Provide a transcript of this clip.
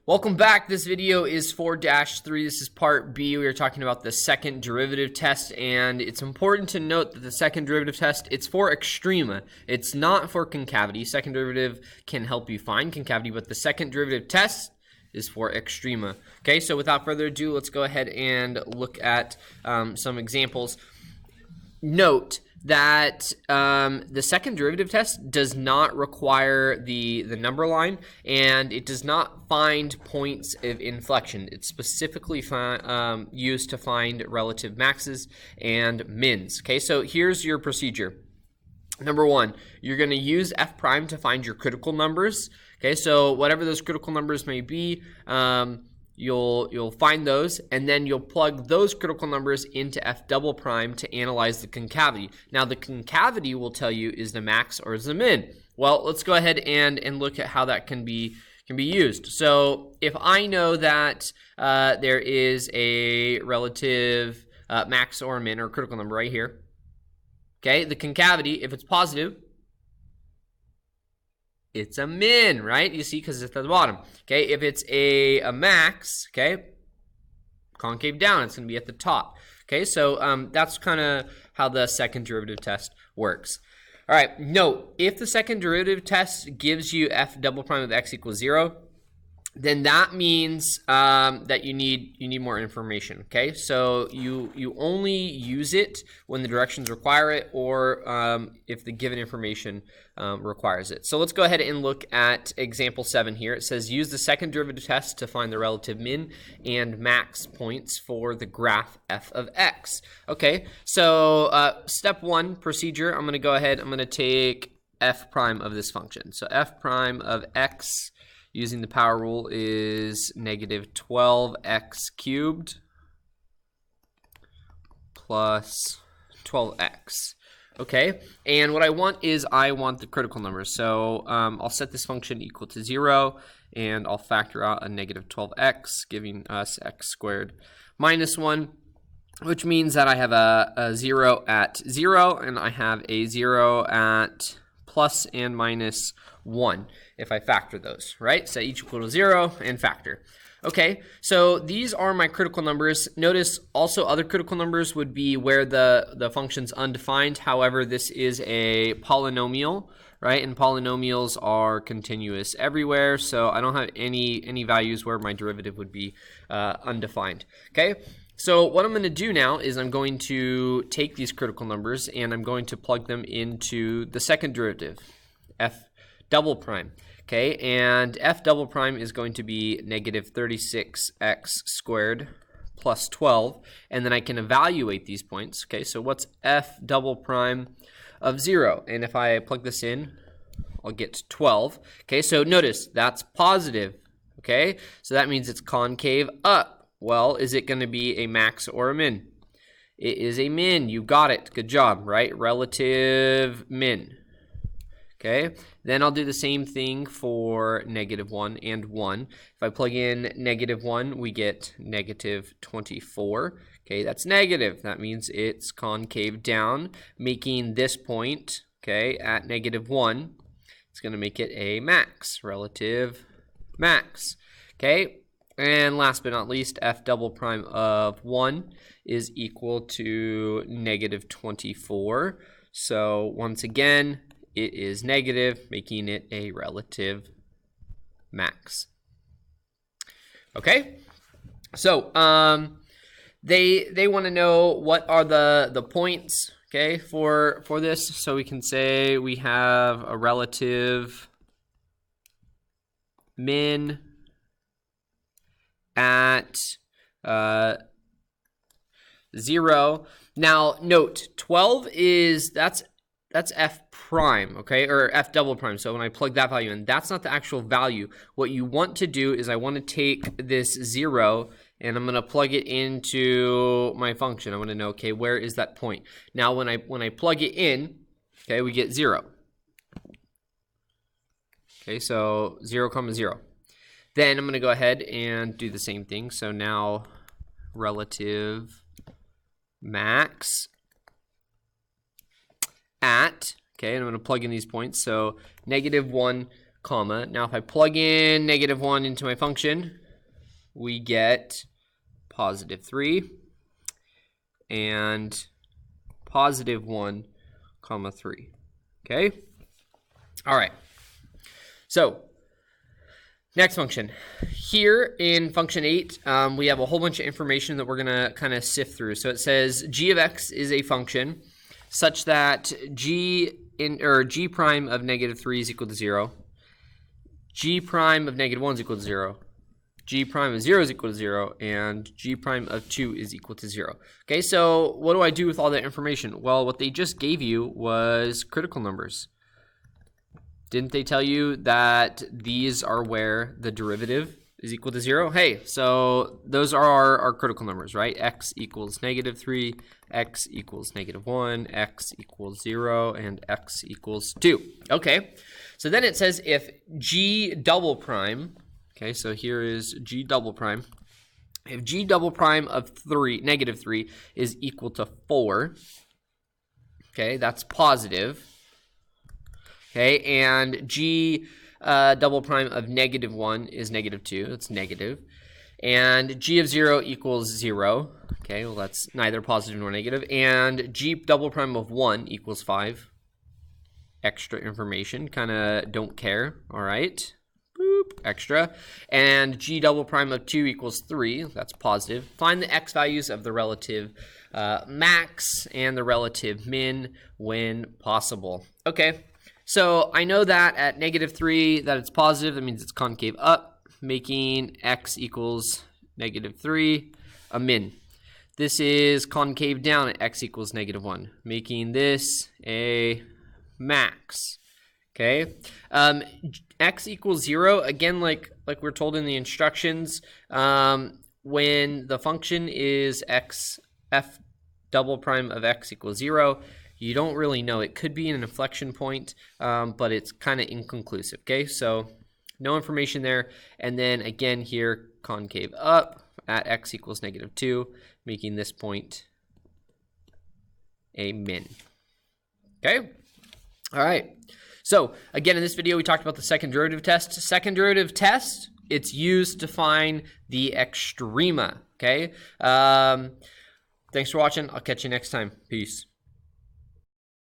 Welcome back. This video is 4-3. This is part B. We are talking about the second derivative test, and it's important to note that the second derivative test, it's for extrema. It's not for concavity. Second derivative can help you find concavity, but the second derivative test is for extrema. Okay, so without further ado, let's go ahead and look at some examples. Note that the second derivative test does not require the number line, and it does not find points of inflection. It's specifically used to find relative maxes and mins. Okay, so here's your procedure. Number one, you're going to use f prime to find your critical numbers. Okay, so whatever those critical numbers may be, you'll find those, and then you'll plug those critical numbers into f double prime to analyze the concavity. Now, the concavity will tell you is the max or is the min. Well, let's go ahead and look at how that can be used. So if I know that there is a relative max or min or critical number right here, okay, the concavity, if it's positive, it's a min, right? You see, because it's at the bottom. Okay, if it's a max, okay, concave down, it's going to be at the top. Okay, so that's kind of how the second derivative test works. All right, note, if the second derivative test gives you f double prime of x equals 0, then that means that you need more information. Okay, so you only use it when the directions require it, or if the given information requires it. So let's go ahead and look at example 7 here. It says use the second derivative test to find the relative min and max points for the graph f of x. Okay, so step 1 procedure. I'm going to go ahead. I'm going to take f prime of this function. So f prime of x, using the power rule, is negative 12x cubed plus 12x. Okay, and what I want is I want the critical numbers. So I'll set this function equal to 0, and I'll factor out a negative 12x, giving us x squared minus 1, which means that I have a 0 at 0, and I have a 0 at plus and minus 1 if I factor those, right? Set each equal to 0 and factor. Okay, so these are my critical numbers. Notice also other critical numbers would be where the function's undefined. However, this is a polynomial, right? And polynomials are continuous everywhere, so I don't have any values where my derivative would be undefined. Okay, so what I'm going to do now is I'm going to take these critical numbers and I'm going to plug them into the second derivative, f double prime. Okay, and f double prime is going to be negative 36x squared plus 12, and then I can evaluate these points. Okay, so what's f double prime of 0? And if I plug this in, I'll get 12. Okay, so notice that's positive. Okay, so that means it's concave up. Well, is it going to be a max or a min? It is a min. You got it. Good job, right? Relative min. Okay, then I'll do the same thing for negative 1 and 1. If I plug in negative 1, we get negative 24. Okay, that's negative. That means it's concave down, making this point, okay, at negative 1, it's going to make it a max, relative max. Okay, and last but not least, f double prime of 1 is equal to negative 24. So once again, it is negative, making it a relative max. Okay, so they want to know what are the points, okay, for this. So we can say we have a relative min at 0. Now note, 12 is that's f prime, okay, or f double prime. So when I plug that value in, that's not the actual value. What you want to do is I want to take this 0 and I'm going to plug it into my function. I want to know, okay, where is that point? Now when I plug it in, okay, we get 0. Okay, so 0, 0. Then I'm going to go ahead and do the same thing. So now relative max at, okay, and I'm going to plug in these points. So negative 1, comma. Now if I plug in -1 into my function, we get +3 and +1, comma 3. Okay? All right. So next function. Here in function 8, we have a whole bunch of information that we're going to kind of sift through. So it says g of x is a function such that g prime of -3 is equal to 0, g prime of -1 is equal to 0, g prime of 0 is equal to 0, and g prime of 2 is equal to 0. Okay, so what do I do with all that information? Well, what they just gave you was critical numbers. Didn't they tell you that these are where the derivative is equal to 0? Hey, so those are our critical numbers, right? X equals -3, x equals -1, x equals 0, and x equals 2. Okay, so then it says if g double prime, okay, so here is g double prime. If g double prime of -3 is equal to 4, okay, that's positive. Okay, and g double prime of -1 is -2. That's negative. And g of 0 equals 0. Okay, well, that's neither positive nor negative. And g double prime of 1 equals 5. Extra information. Kind of don't care. All right. Boop. Extra. And g double prime of 2 equals 3. That's positive. Find the x values of the relative max and the relative min when possible. Okay. So I know that at -3 that it's positive. That means it's concave up, making x equals -3 a min. This is concave down at x equals -1, making this a max. Okay. X equals 0, again, like we're told in the instructions, when the function is f double prime of x equals 0, you don't really know. It could be an inflection point, but it's kind of inconclusive, okay? So no information there. And then again here, concave up at x equals -2, making this point a min. Okay? All right. So again, in this video, we talked about the second derivative test. Second derivative test, it's used to find the extrema, okay? Thanks for watching. I'll catch you next time. Peace.